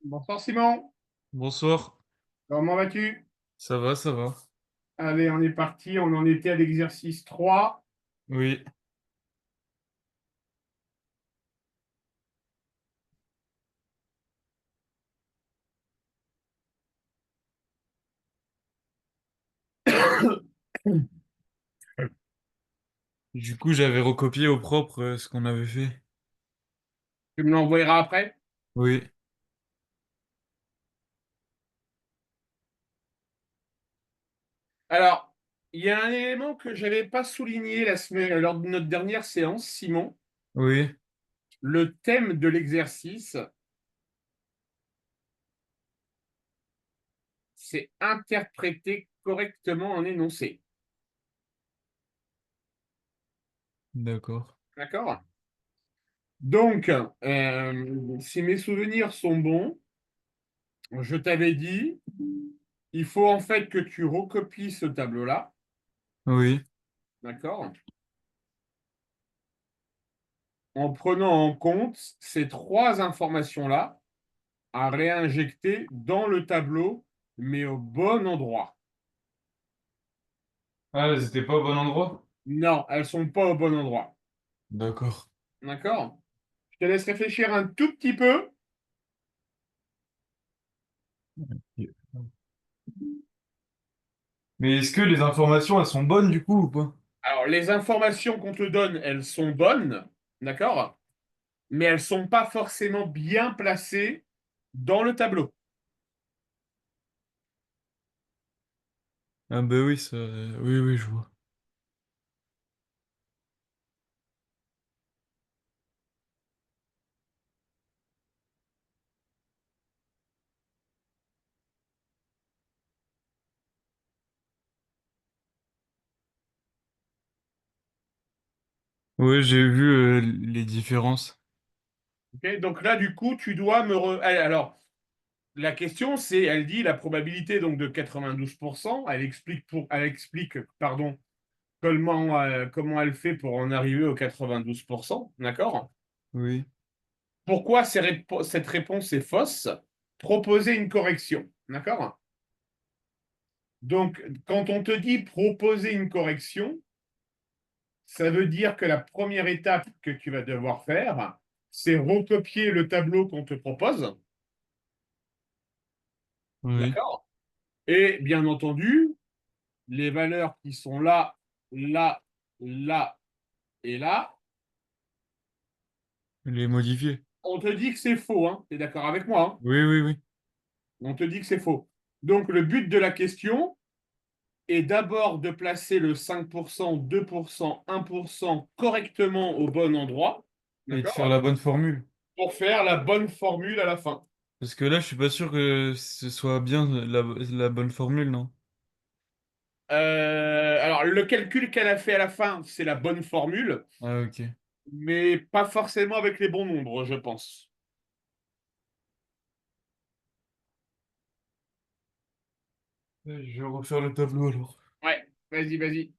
Bonsoir Simon, Bonsoir, comment vas-tu? ça va, ça va. Allez, on est parti, on en était à l'exercice 3. Oui, du coup, j'avais recopié au propre ce qu'on avait fait. Tu me l'envoyeras après. Oui, Alors, il y a un élément que je n'avais pas souligné la semaine, lors de notre dernière séance, Simon. oui, Le thème de l'exercice, c'est interpréter correctement un énoncé. d'accord. D'accord? Donc, si mes souvenirs sont bons, je t'avais dit, il faut en fait que tu recopies ce tableau-là. Oui, D'accord? En prenant en compte ces trois informations-là à réinjecter dans le tableau, mais au bon endroit. ah, elles étaient pas au bon endroit? Non, elles sont pas au bon endroit. D'accord. D'accord? Je te laisse réfléchir un tout petit peu. Mais est-ce que les informations, elles sont bonnes du coup ou pas? Alors, les informations qu'on te donne, elles sont bonnes, d'accord? Mais elles sont pas forcément bien placées dans le tableau. Ah bah oui, ça... oui, oui, je vois. Oui, j'ai vu les différences. Ok. Donc là, du coup, tu dois Alors, la question, c'est, elle dit la probabilité donc de 92%. Elle explique, pardon, comment elle fait pour en arriver aux 92%, d'accord? Oui, Pourquoi cette réponse est fausse? Proposer une correction, d'accord? Donc, quand on te dit proposer une correction, ça veut dire que la première étape que tu vas devoir faire, c'est recopier le tableau qu'on te propose, oui. d'accord? Et bien entendu, les valeurs qui sont là, là, là et là, Les modifier. on te dit que c'est faux, hein? Tu es d'accord avec moi, hein? Oui, oui, oui. On te dit que c'est faux. Donc, le but de la question est d'abord de placer le 5%, 2%, 1% correctement au bon endroit, Et de faire d'accord? la bonne formule. Pour faire la bonne formule à la fin. Parce que là, je suis pas sûr que ce soit bien la bonne formule, non? Alors, le calcul qu'elle a fait à la fin, c'est la bonne formule, Ah, ok. mais pas forcément avec les bons nombres, je pense. Je vais refaire le tableau alors. Ouais, vas-y, vas-y.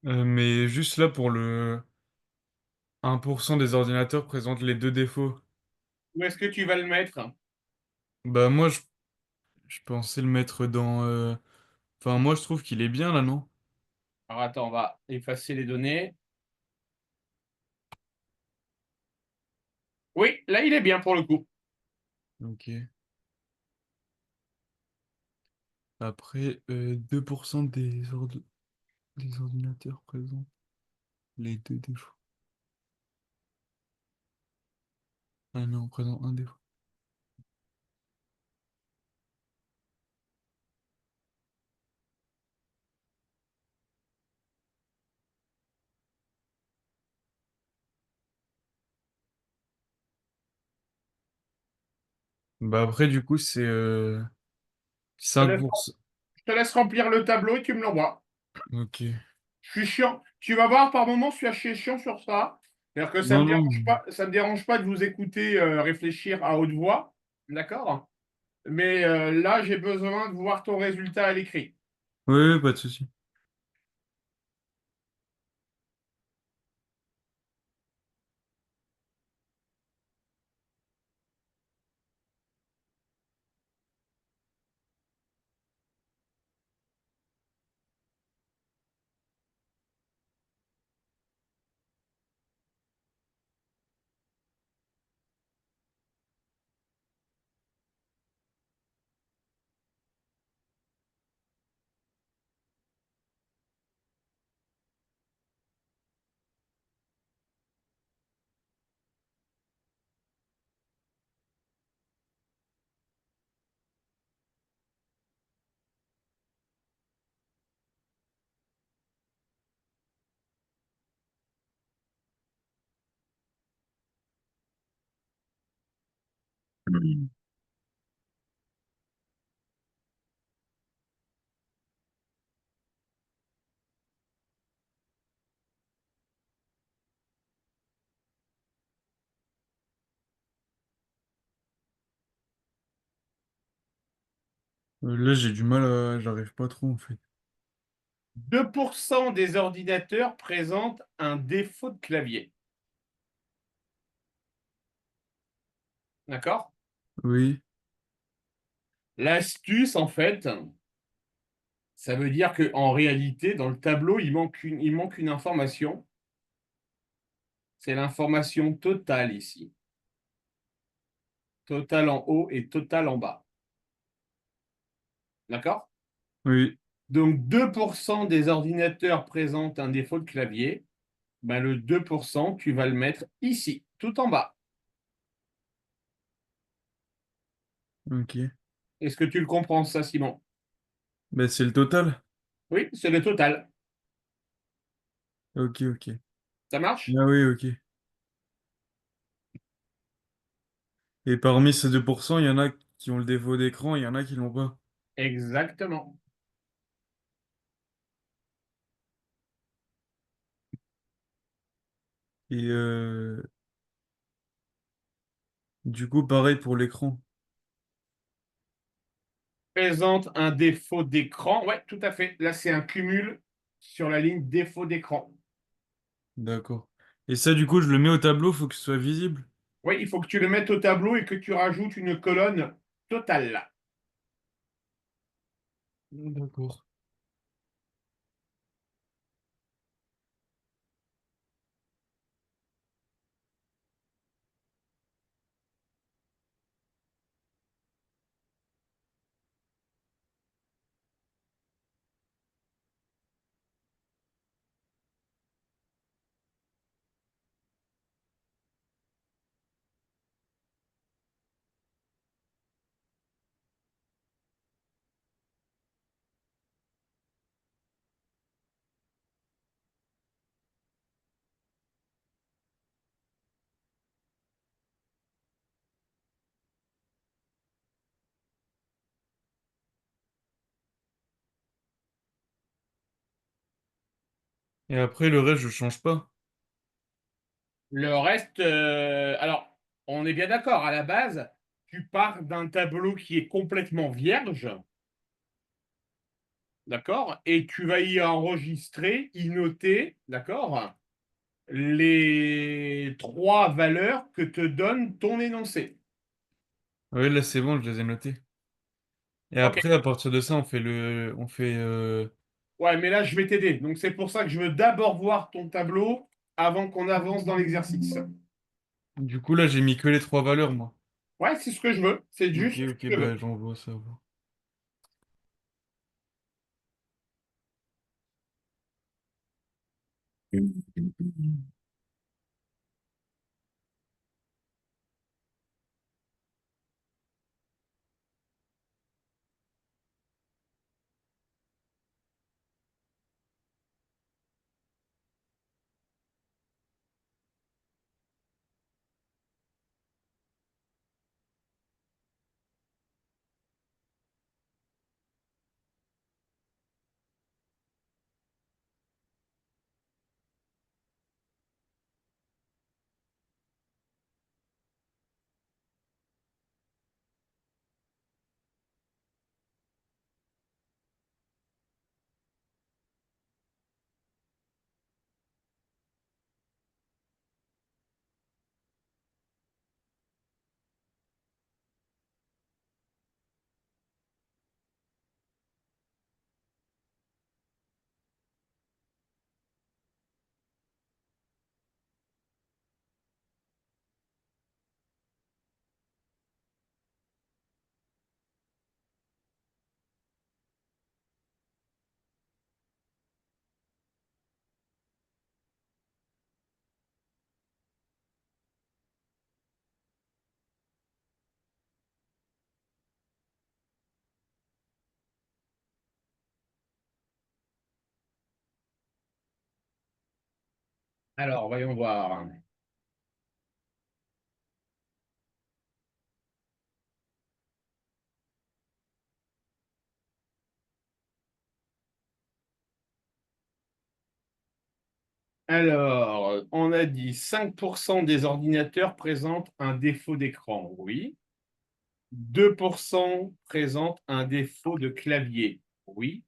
Mais juste là pour le 1% des ordinateurs présentent les deux défauts. Où est-ce que tu vas le mettre? Bah moi je pensais le mettre dans enfin moi je trouve qu'il est bien là, non? Alors attends, on va effacer les données. Oui, là, il est bien pour le coup. Ok. Après 2% des ordinateurs présentent les deux défauts. Ah non, présente un défaut. Bah après du coup c'est Je te laisse, 5%. je te laisse remplir le tableau et tu me l'envoies. Ok. Je suis chiant. Tu vas voir par moment, je suis assez chiant sur ça. C'est-à-dire que Non, non. ça me dérange pas de vous écouter réfléchir à haute voix. D'accord? Mais là, j'ai besoin de voir ton résultat à l'écrit. Oui, oui, pas de souci. Là j'ai du mal j'arrive pas trop en fait. 2% des ordinateurs présentent un défaut de clavier. D'accord? Oui, L'astuce, en fait, ça veut dire qu'en réalité, dans le tableau, il manque une information. C'est l'information totale ici. Total en haut et total en bas. D'accord? oui, Donc 2% des ordinateurs présentent un défaut de clavier. Ben, le 2%, tu vas le mettre ici, tout en bas. ok. Est-ce que tu le comprends, ça, Simon? Bah c'est le total. Oui, c'est le total. Ok, ok. Ça marche? Ah oui, ok. Et parmi ces 2%, il y en a qui ont le défaut d'écran, il y en a qui l'ont pas. Exactement. Et du coup, pareil pour l'écran. Présente un défaut d'écran. Ouais, tout à fait. Là, c'est un cumul sur la ligne défaut d'écran. D'accord. Et ça, du coup, je le mets au tableau, faut que ce soit visible. Oui, il faut que tu le mettes au tableau et que tu rajoutes une colonne totale. D'accord. Et après, le reste, je change pas. Le reste, alors, on est bien d'accord, à la base, tu pars d'un tableau qui est complètement vierge. d'accord? Et tu vas y enregistrer, y noter, d'accord? Les trois valeurs que te donne ton énoncé. Oui, là, c'est bon, je les ai notés. Et Ok. après, à partir de ça, on fait, Ouais, mais là, je vais t'aider. Donc, c'est pour ça que je veux d'abord voir ton tableau avant qu'on avance dans l'exercice. du coup, là, j'ai mis que les trois valeurs, moi. Ouais, c'est ce que je veux. C'est Ok, juste ce ok, que je veux. bah, j'envoie ça. Alors, voyons voir. Alors, on a dit 5% des ordinateurs présentent un défaut d'écran. Oui. 2% présentent un défaut de clavier. Oui.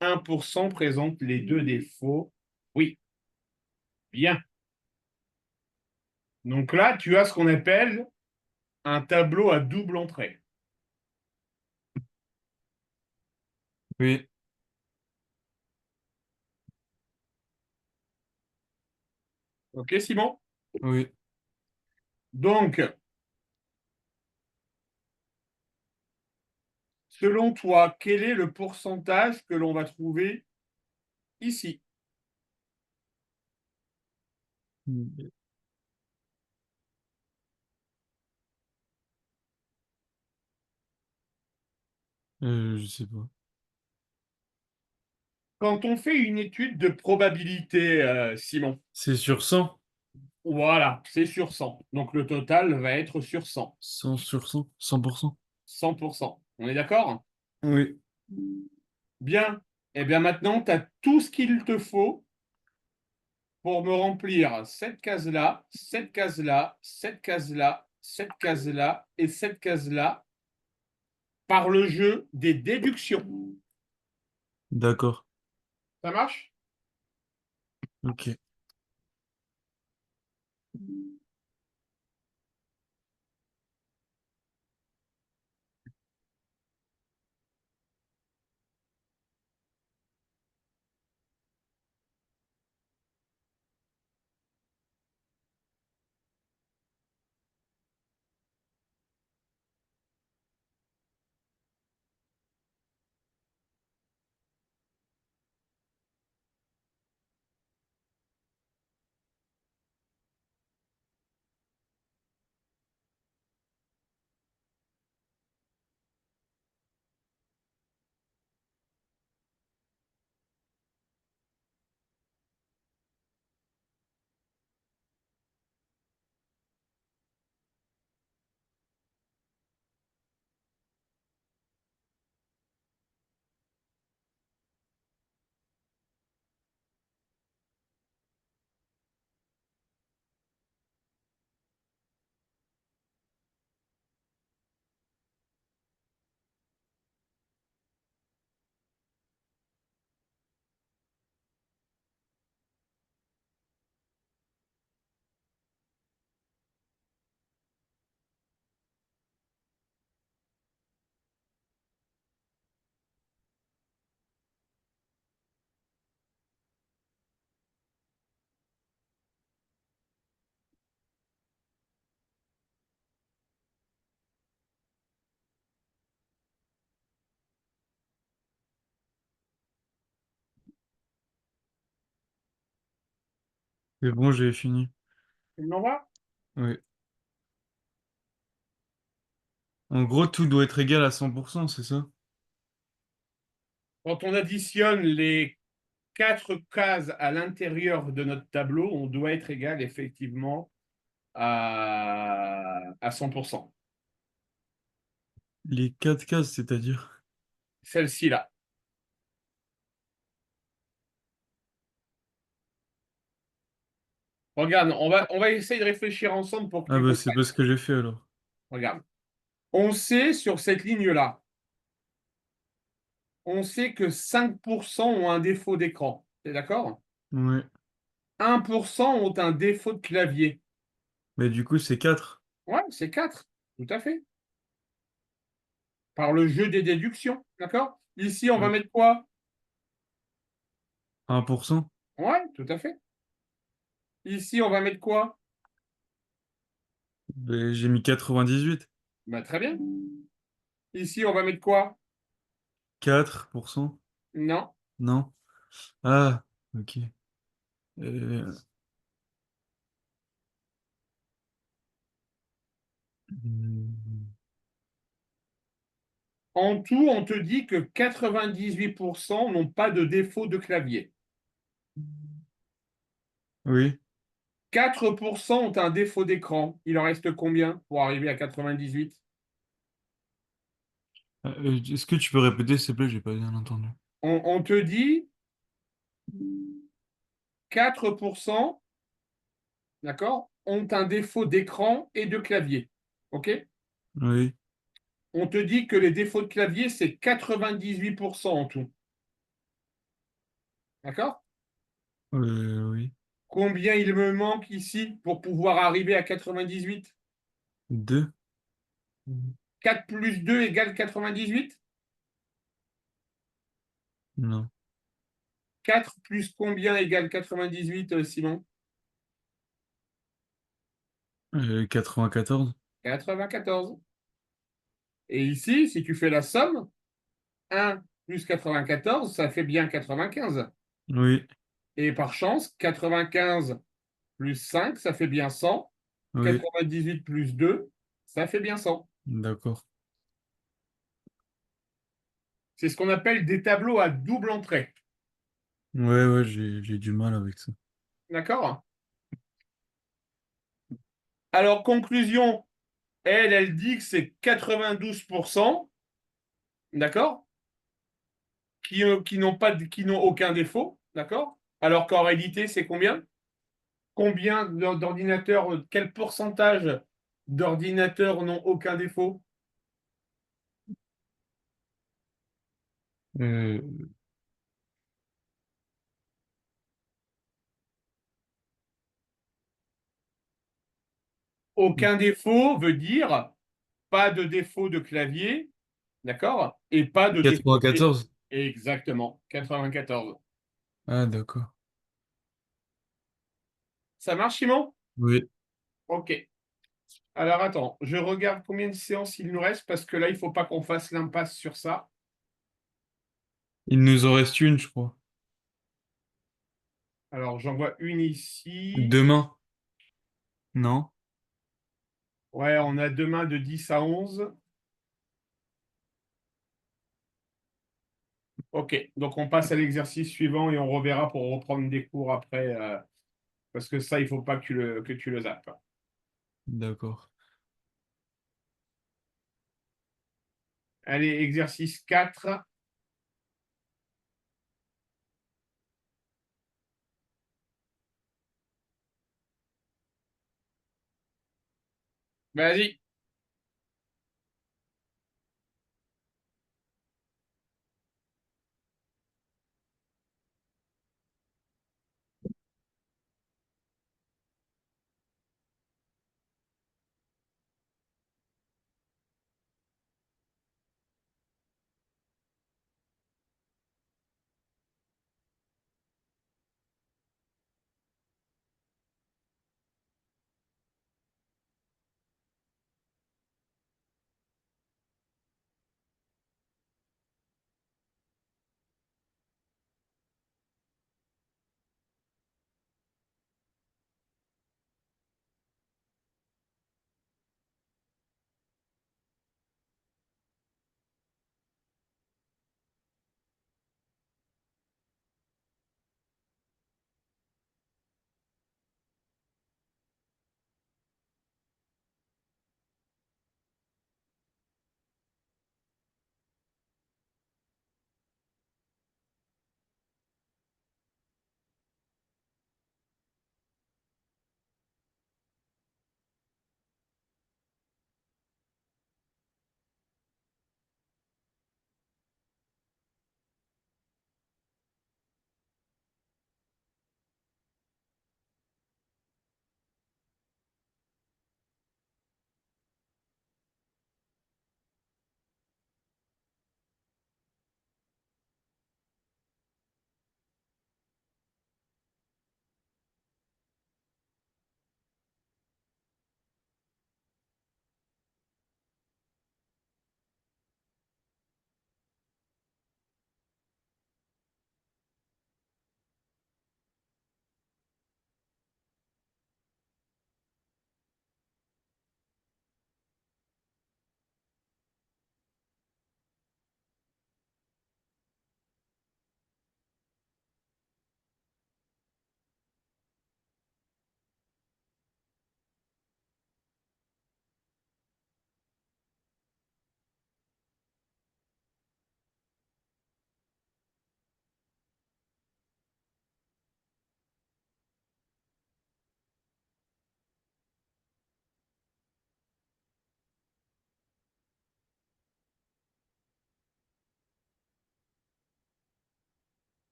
1% présente les deux défauts. Oui. Bien. Donc là, tu as ce qu'on appelle un tableau à double entrée. Oui, OK, Simon? oui. Donc, selon toi, quel est le pourcentage que l'on va trouver ici? Je sais pas. Quand on fait une étude de probabilité, Simon, C'est sur 100. voilà, c'est sur 100. Donc le total va être sur 100. 100 sur 100. 100%. 100%. On est d'accord? Oui. Bien. Eh bien maintenant, tu as tout ce qu'il te faut pour me remplir cette case-là, cette case-là, cette case-là, cette case-là et cette case-là par le jeu des déductions. D'accord. Ça marche? Ok. C'est bon, j'ai fini. Tu me l'envoies? Oui. En gros, tout doit être égal à 100%, c'est ça? Quand on additionne les quatre cases à l'intérieur de notre tableau, on doit être égal effectivement à 100%. Les quatre cases, c'est-à-dire? Celle-ci là. Regarde, on va essayer de réfléchir ensemble pour que Ah tu bah c'est comprennes. pas ce que j'ai fait alors. Regarde. On sait sur cette ligne-là, on sait que 5% ont un défaut d'écran. T'es d'accord? Ouais. 1% ont un défaut de clavier. Mais du coup, c'est 4. Ouais, c'est 4. Tout à fait. Par le jeu des déductions. D'accord? Ici, on va Ouais. mettre quoi? 1%. Ouais, tout à fait. Ici, on va mettre quoi? Ben, j'ai mis 98. Bah, très bien. Ici, on va mettre quoi? 4%. Non. Non. Ah, ok. Euh, hmm, En tout, on te dit que 98% n'ont pas de défaut de clavier. oui. 4% ont un défaut d'écran. Il en reste combien pour arriver à 98? Est-ce que tu peux répéter, s'il te plaît? J'ai pas bien entendu. On te dit 4%, d'accord, ont un défaut d'écran et de clavier. OK? Oui. On te dit que les défauts de clavier, c'est 98% en tout. D'accord? Oui. Combien il me manque ici pour pouvoir arriver à 98? 2. 4 plus 2 égale 98? Non. 4 plus combien égale 98, Simon? 94. 94. Et ici, si tu fais la somme, 1 plus 94, ça fait bien 95. Oui. Et par chance, 95 plus 5, ça fait bien 100. Oui. 98 plus 2, ça fait bien 100. D'accord. C'est ce qu'on appelle des tableaux à double entrée. Ouais, ouais, j'ai du mal avec ça. D'accord? Alors, conclusion, elle dit que c'est 92%, d'accord? Qui n'ont pas, qui n'ont aucun défaut, d'accord? Alors qu'en réalité, c'est combien? Combien d'ordinateurs, quel pourcentage d'ordinateurs n'ont aucun défaut? Euh, Aucun défaut veut dire pas de défaut de clavier, d'accord? Et pas de défaut. 94. Exactement, 94. Ah, d'accord. Ça marche, Simon? Oui. Ok. Alors attends, je regarde combien de séances il nous reste parce que là, il ne faut pas qu'on fasse l'impasse sur ça. Il nous en reste une, je crois. Alors j'en vois une ici. Demain. Non? Ouais, on a demain de 10 à 11. Ok, donc on passe à l'exercice suivant et on reverra pour reprendre des cours après, parce que ça, il ne faut pas que tu le zappes. D'accord. Allez, exercice 4. Vas-y.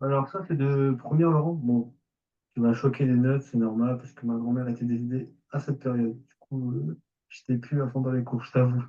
Alors ça, c'est de première, Laurent. Bon, tu m'as choqué des notes, c'est normal, parce que ma grand-mère était décédée à cette période. Du coup, j'étais plus à fond dans les cours, je t'avoue.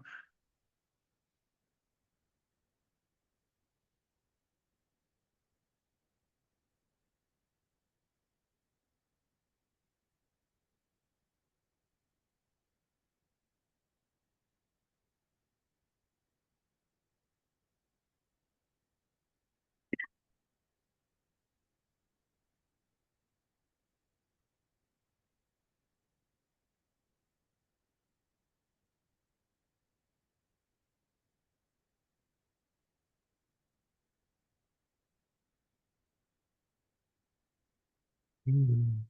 Mhm.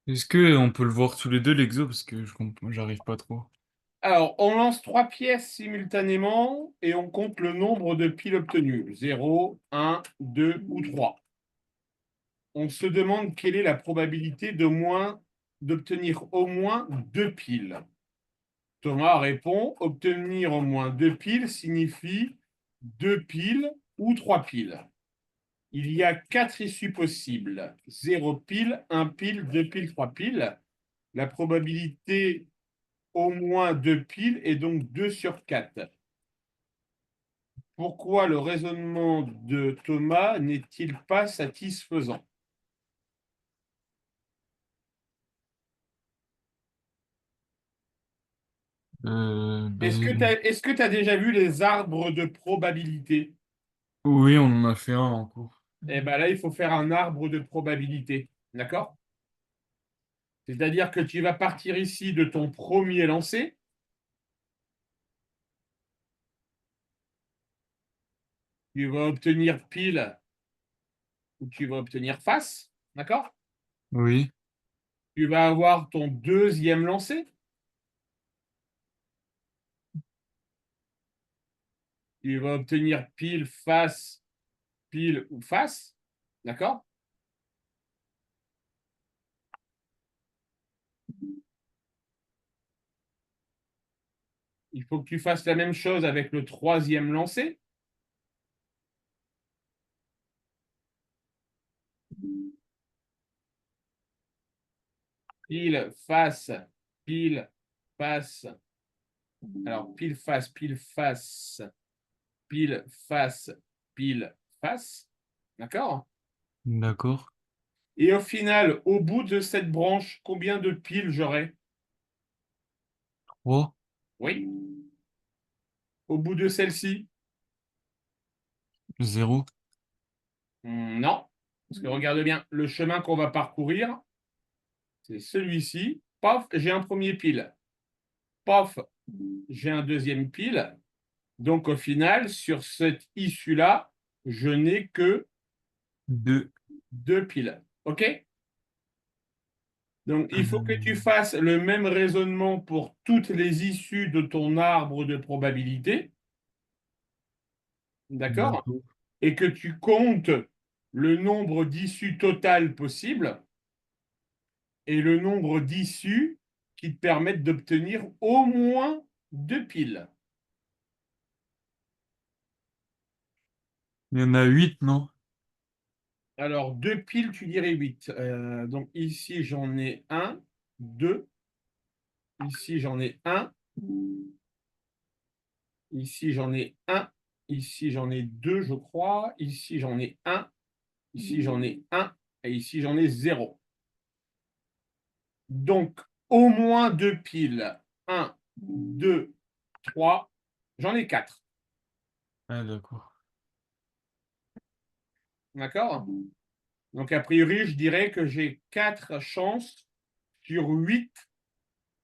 Est-ce que on peut le voir tous les deux l'exo parce que j'arrive pas trop. Alors, on lance 3 pièces simultanément et on compte le nombre de piles obtenues. 0, 1, 2 ou 3. On se demande quelle est la probabilité d'obtenir au moins 2 piles. Thomas répond, obtenir au moins 2 piles signifie 2 piles ou 3 piles. Il y a 4 issues possibles. 0 pile, 1 pile, 2 piles, 3 piles. La probabilité au moins 2 piles est donc 2 sur 4. Pourquoi le raisonnement de Thomas n'est-il pas satisfaisant? Ben, Est-ce que tu as déjà vu les arbres de probabilité? oui, on en a fait un en cours. Eh bien là, il faut faire un arbre de probabilité. D'accord? C'est-à-dire que tu vas partir ici de ton premier lancer. Tu vas obtenir pile ou tu vas obtenir face. D'accord? Oui, Tu vas avoir ton deuxième lancer. Tu vas obtenir pile ou face. D'accord? Il faut que tu fasses la même chose avec le troisième lancer. Pile, face, pile, face. Alors, pile, face, pile, face, pile, face, pile, face. D'accord? d'accord. Et au final, au bout de cette branche, combien de piles j'aurai? 3, Oui. Au bout de celle-ci? 0. Non. Parce que regarde bien, le chemin qu'on va parcourir, c'est celui-ci. Paf, j'ai un premier pile. Paf, j'ai un deuxième pile. Donc au final, sur cette issue-là, je n'ai que 2. 2 piles. OK? Donc il faut que tu fasses le même raisonnement pour toutes les issues de ton arbre de probabilité. D'accord? D'accord. Et que tu comptes le nombre d'issues totales possibles et le nombre d'issues qui te permettent d'obtenir au moins 2 piles. Il y en a 8, non? Alors, 2 piles, tu dirais 8. Donc ici, j'en ai un, deux. Ici, j'en ai un. Ici, j'en ai un. Ici, j'en ai deux, je crois. Ici, j'en ai un. Ici, j'en ai un. Et ici, j'en ai zéro. Donc, au moins 2 piles. Un, deux, trois. J'en ai quatre. Ah, d'accord. D'accord? Donc, a priori, je dirais que j'ai 4 chances sur 8,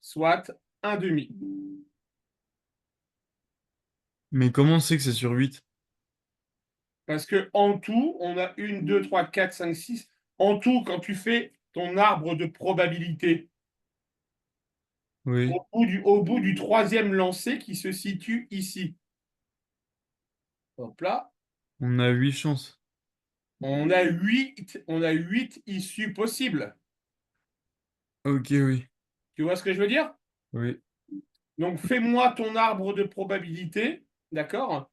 soit un demi. Mais comment on sait que c'est sur 8? Parce que en tout, on a 1, 2, 3, 4, 5, 6. En tout, quand tu fais ton arbre de probabilité, Oui. au bout du troisième lancer qui se situe ici, hop là, On a 8 chances. on a 8 issues possibles. Ok, oui. Tu vois ce que je veux dire? Oui. Donc, fais-moi ton arbre de probabilité, d'accord?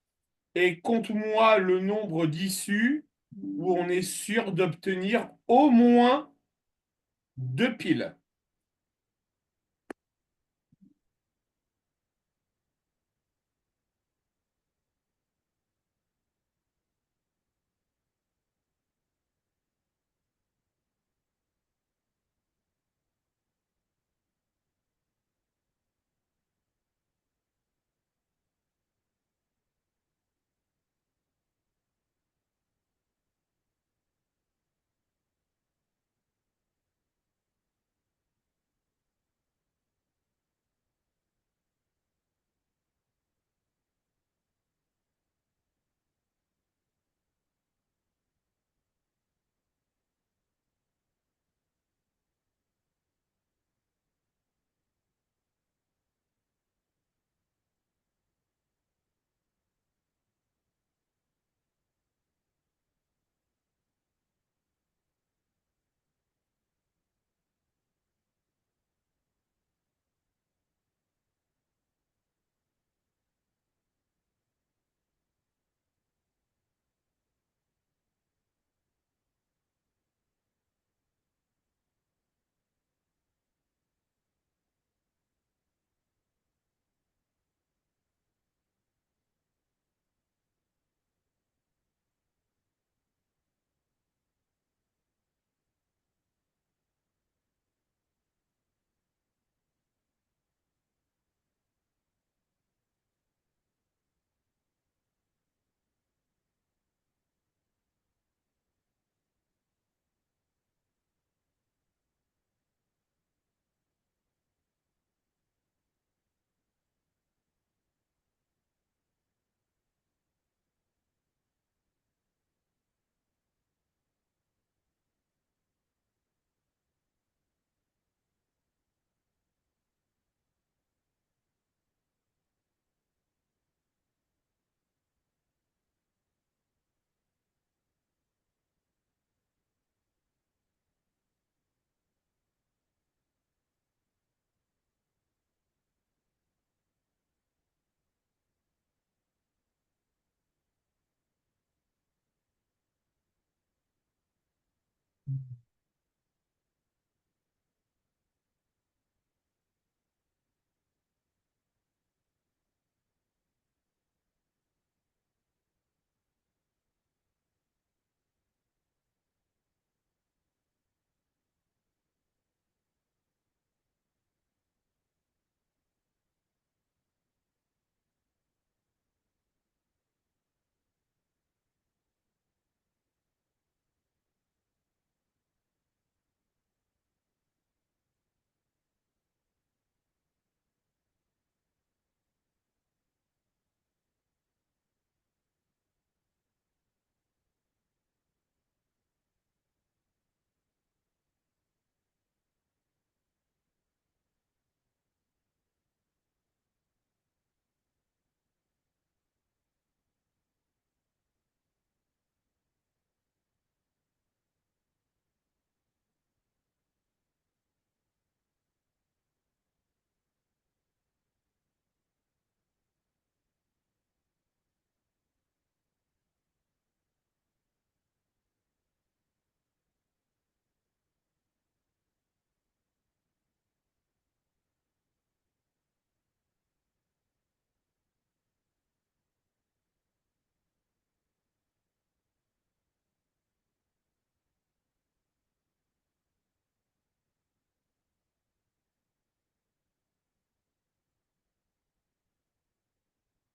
Et compte-moi le nombre d'issues où on est sûr d'obtenir au moins 2 piles.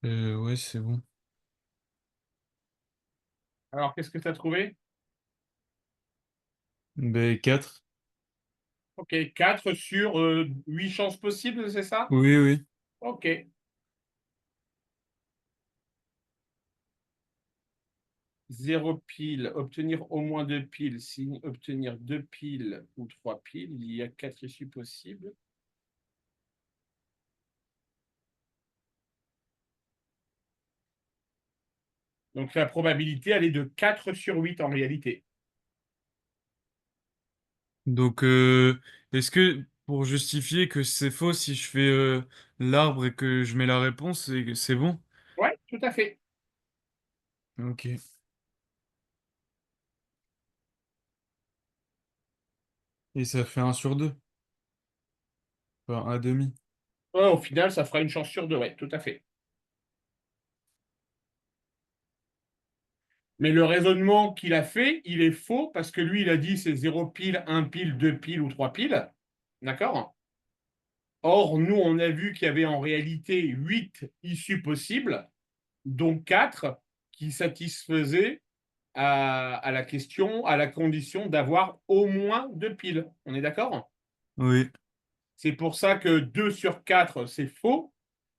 Ouais, c'est bon. Alors, qu'est-ce que tu as trouvé? Ben 4. Ok, 4 sur 8 chances possibles, c'est ça? Oui, oui. Ok. Zéro pile, obtenir au moins deux piles, signe obtenir deux piles ou trois piles, il y a quatre issues possibles. Donc la probabilité, elle est de 4 sur 8 en réalité. Donc, est-ce que pour justifier que c'est faux, si je fais l'arbre et que je mets la réponse, c'est bon? Ouais, tout à fait. Ok. Et ça fait un sur deux. Enfin, un demi. Ouais, au final, ça fera une chance sur deux, ouais, tout à fait. Mais le raisonnement qu'il a fait, il est faux parce que lui, il a dit c'est 0 pile, un pile, deux piles ou trois piles. D'accord? Or, nous, on a vu qu'il y avait en réalité 8 issues possibles, dont 4 qui satisfaisaient à la question, à la condition d'avoir au moins deux piles. On est d'accord? Oui. C'est pour ça que 2 sur 4, c'est faux.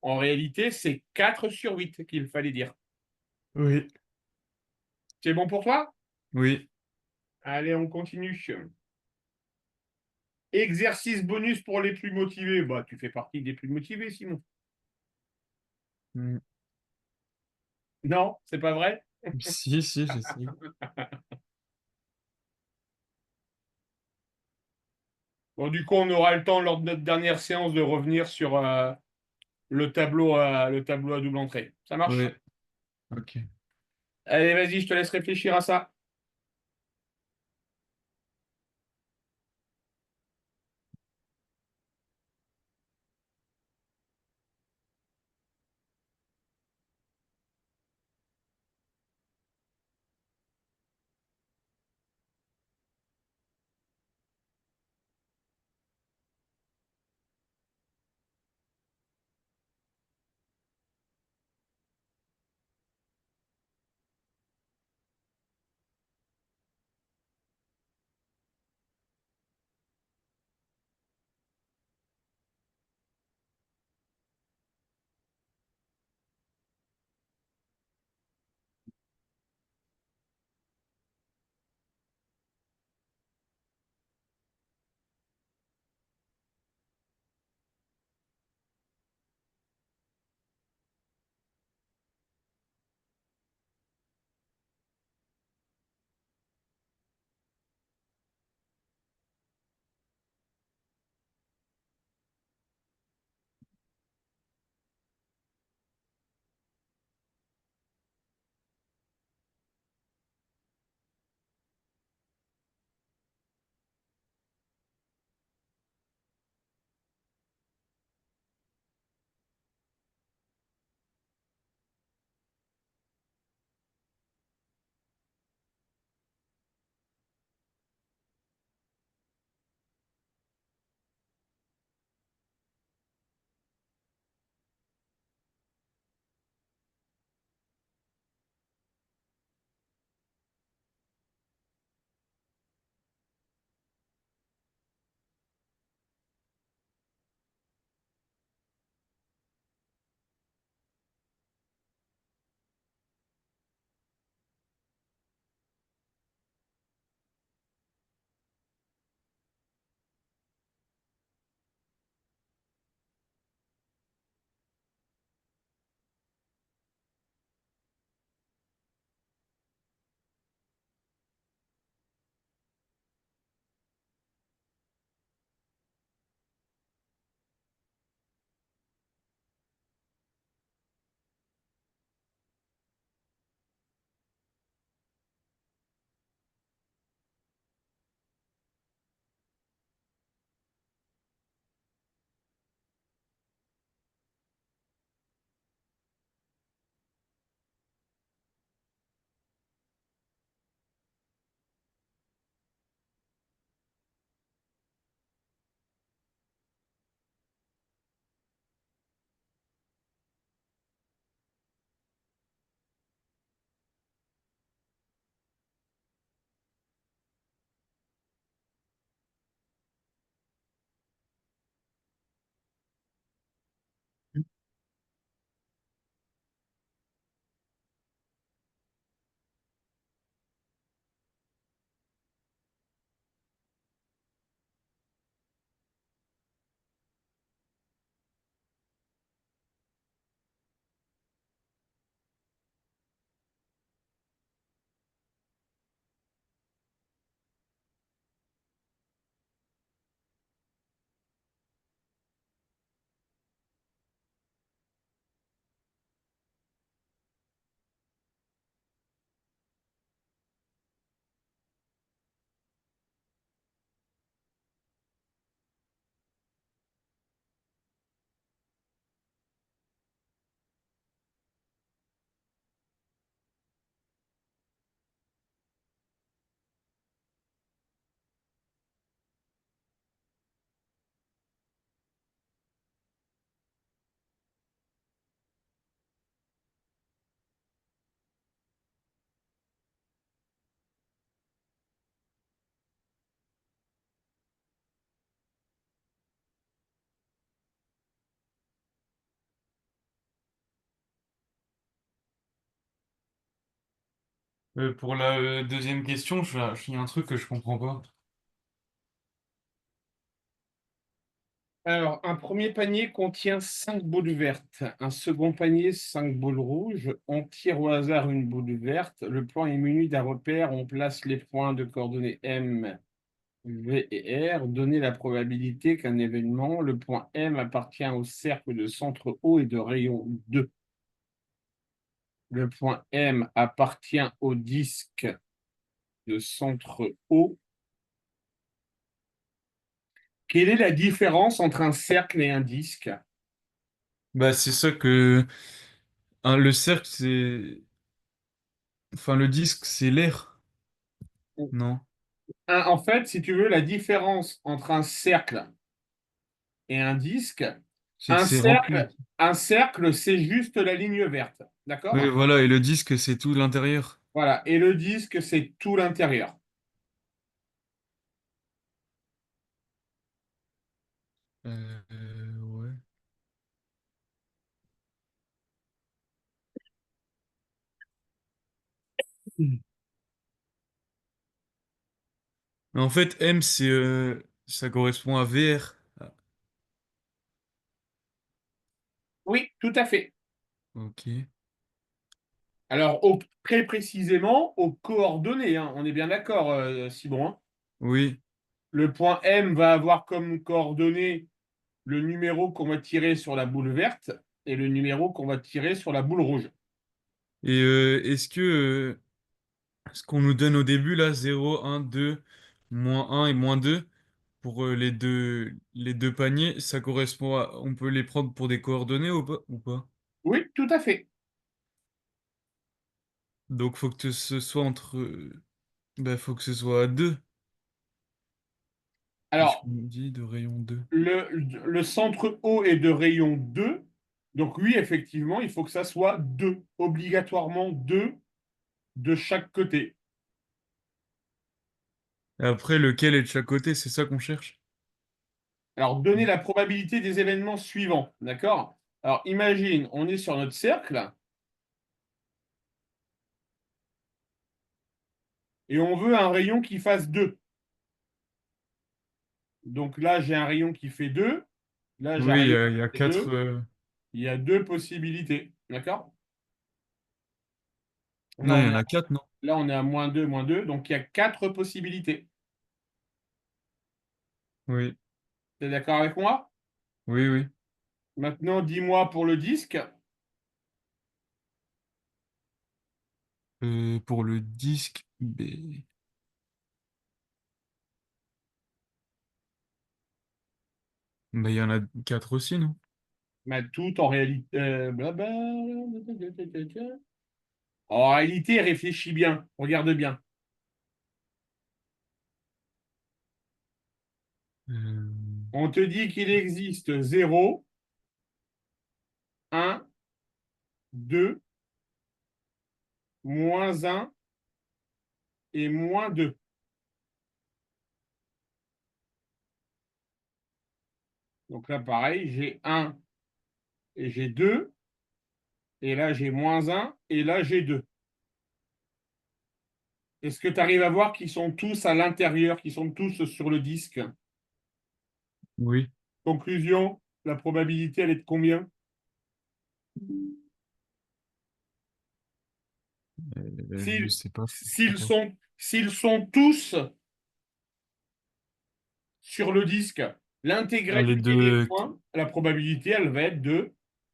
En réalité, c'est 4 sur 8 qu'il fallait dire. Oui. C'est bon pour toi? Oui. Allez, on continue. Exercice bonus pour les plus motivés. Bah, tu fais partie des plus motivés, Simon. Hmm. Non, c'est pas vrai? Si, si, j'essaie. Bon, du coup, on aura le temps lors de notre dernière séance de revenir sur le tableau à double entrée. Ça marche? Oui. Ok. Allez, vas-y, je te laisse réfléchir à ça. Pour la deuxième question, il y a un truc que je comprends pas. Alors, un premier panier contient 5 boules vertes. Un second panier, 5 boules rouges. On tire au hasard une boule verte. Le plan est muni d'un repère. On place les points de coordonnées M, V et R. Donner la probabilité qu'un événement, le point M, appartient au cercle de centre O et de rayon 2. Le point M appartient au disque de centre O. Quelle est la différence entre un cercle et un disque? Bah, c'est ça que le cercle, c'est. Enfin, le disque, c'est l'air. Non. En fait, si tu veux, la différence entre un cercle et un disque, C'est que un c'est rempli. cercle, un cercle, c'est juste la ligne verte. Oui, D'accord? voilà, et le disque, c'est tout l'intérieur. Voilà. Et le disque, c'est tout l'intérieur. Ouais. Mais en fait, M, ça correspond à VR. Ah, Oui, tout à fait. ok. Alors, très précisément, aux coordonnées, hein, on est bien d'accord, Simon, hein. Oui. Le point M va avoir comme coordonnée le numéro qu'on va tirer sur la boule verte et le numéro qu'on va tirer sur la boule rouge. Et est-ce que ce qu'on nous donne au début, là, 0, 1, 2, -1 et -2, pour les deux paniers, ça correspond à. On peut les prendre pour des coordonnées ou pas? Oui, tout à fait. Donc, faut que ce soit entre. Bah, faut que ce soit à 2, puisqu'on Alors, nous dit de rayon 2. le centre O est de rayon 2. Donc oui, effectivement, il faut que ça soit 2, obligatoirement 2 de chaque côté. Et après, lequel est de chaque côté, c'est ça qu'on cherche? Alors, donner la probabilité des événements suivants, d'accord? Alors, imagine, on est sur notre cercle et on veut un rayon qui fasse 2. Donc là, j'ai un rayon qui fait 2. Là, j'ai un Oui, rayon il y a qui fait 4. 2. Il y a deux possibilités, d'accord? Là, Non, il y on est en à, a 4, non? là, on est à moins 2. Donc il y a quatre possibilités. Oui, Tu es d'accord avec moi? oui, oui. Maintenant, dis-moi pour le disque. Pour le disque, bah, il y en a 4 aussi, non? Mais tout en réalité. En réalité, réfléchis bien, regarde bien. Euh, On te dit qu'il existe 0, 1, 2, -1 et -2. Donc là, pareil, j'ai 1 et j'ai 2. Et là, j'ai -1 et là, j'ai 2. Est-ce que tu arrives à voir qu'ils sont tous à l'intérieur, qu'ils sont tous sur le disque? oui. Conclusion, la probabilité, elle est de combien? Je S'ils sais pas, je crois s'ils pas. sont, s'ils sont tous sur le disque, Ah, les l'intégralité des deux, points, la probabilité, elle va être de,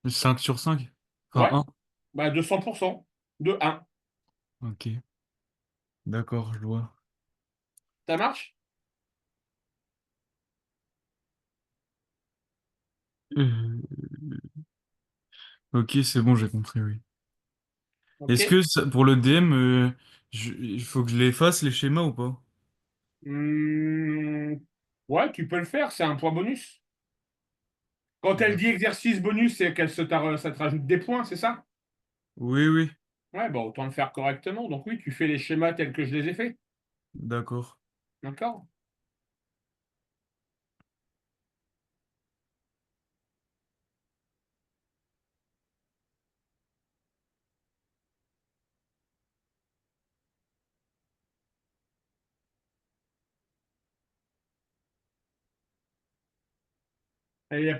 5 sur 5. Enfin, ouais, bah de 100%, de 1. 1. Ok, d'accord, je vois. Ça marche? Euh, Ok, c'est bon, j'ai compris, oui. Ok. Est-ce que pour le DM, il faut que je les fasse, les schémas ou pas? Hmm, ouais, tu peux le faire, c'est un point bonus. Quand elle dit D'accord. exercice bonus, c'est ça te rajoute des points, c'est ça? Oui, oui, Ouais, bah autant le faire correctement. Donc oui, tu fais les schémas tels que je les ai faits. d'accord. D'accord? Allez,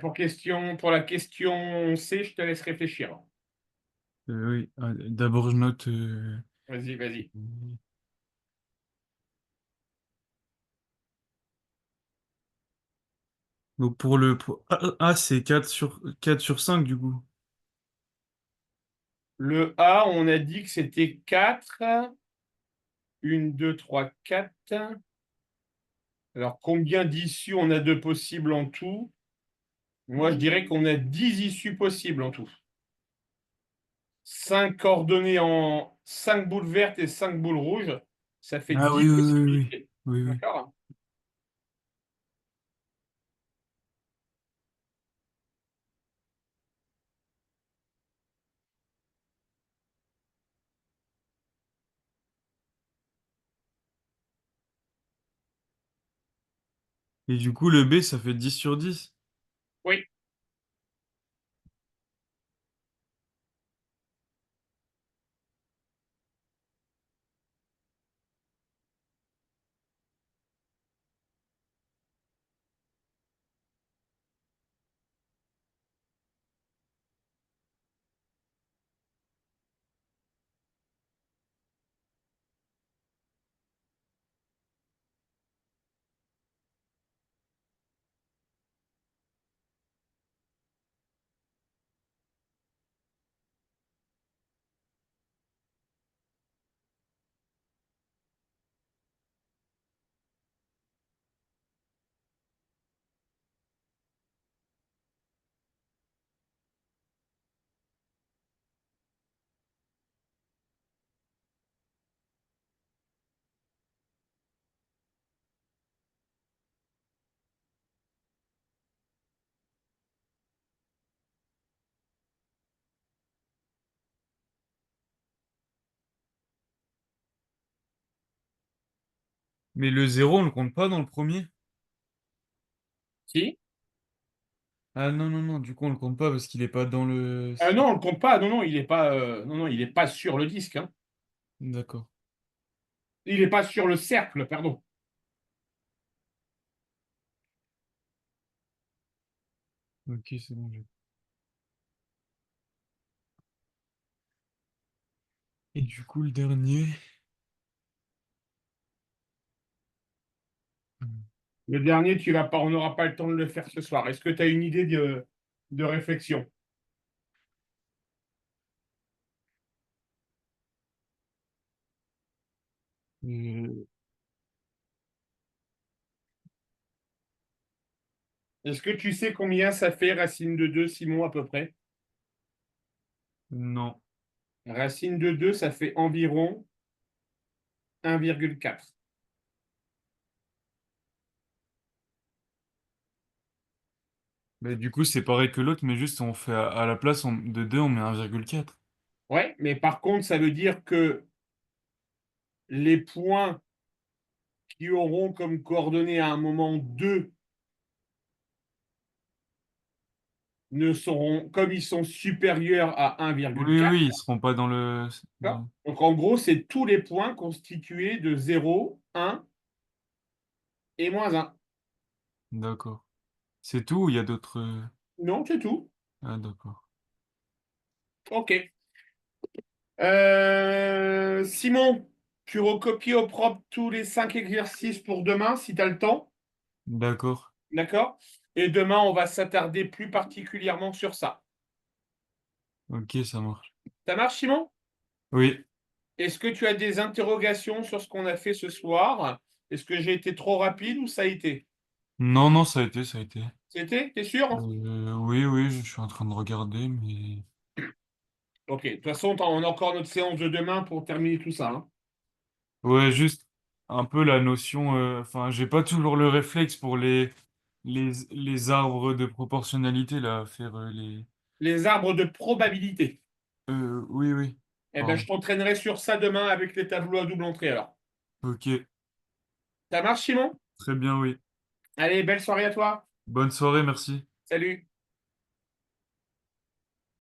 pour la question C, je te laisse réfléchir. Oui, d'abord je note. Vas-y, vas-y. Donc c'est 4 sur 5 du coup. Le A, on a dit que c'était 4. 1, 2, 3, 4. Alors, combien d'issues on a de possibles en tout? Moi, je dirais qu'on a 10 issues possibles en tout. 5 coordonnées en 5 boules vertes et 5 boules rouges. Ça fait Ah 10 oui, oui, oui, oui. possibilités. Oui, oui. D'accord? Et du coup, le B, ça fait 10 sur 10. Oui. Mais le zéro, on le compte pas dans le premier? Si? Ah non, non, non, du coup, on le compte pas parce qu'il est pas dans le... Non, on ne le compte pas. Non, non, il n'est pas, non, non, il est pas sur le disque, hein. D'accord. Il n'est pas sur le cercle, pardon. Ok, c'est bon. Et du coup, le dernier... Le dernier, on n'aura pas le temps de le faire ce soir. Est-ce que tu as une idée de réflexion? Euh, Est-ce que tu sais combien ça fait racine de 2, Simon, à peu près? non. Racine de 2, ça fait environ 1,4. Mais du coup, c'est pareil que l'autre, mais juste on fait à la place de 2 on met 1,4. Ouais, mais par contre, ça veut dire que les points qui auront comme coordonnées à un moment 2 ne seront, comme ils sont supérieurs à Oui, 1,4, oui, ils seront pas dans le... d'accord. Donc en gros, c'est tous les points constitués de 0, 1 et moins 1. D'accord. C'est tout ou il y a d'autres... Non, c'est tout. Ah, d'accord. OK. Simon, tu recopies au propre tous les 5 exercices pour demain, si tu as le temps. D'accord. D'accord? Et demain, on va s'attarder plus particulièrement sur ça. Ok, ça marche. Ça marche, Simon? Oui. Est-ce que tu as des interrogations sur ce qu'on a fait ce soir? Est-ce que j'ai été trop rapide ou ça a été? Non, non, ça a été, ça a été. C'était? T'es sûr? Oui, oui, je suis en train de regarder, mais... Ok. De toute façon, on a encore notre séance de demain pour terminer tout ça, hein. Ouais, juste un peu la notion... Enfin, j'ai pas toujours le réflexe pour les arbres de proportionnalité, là, à faire les... Les arbres de probabilité. Oui, oui. Eh ben, je Pardon. t'entraînerai sur ça demain avec les tableaux à double entrée alors. Ok, Ça marche, Simon? très bien, oui. Allez, belle soirée à toi. Bonne soirée, merci. Salut.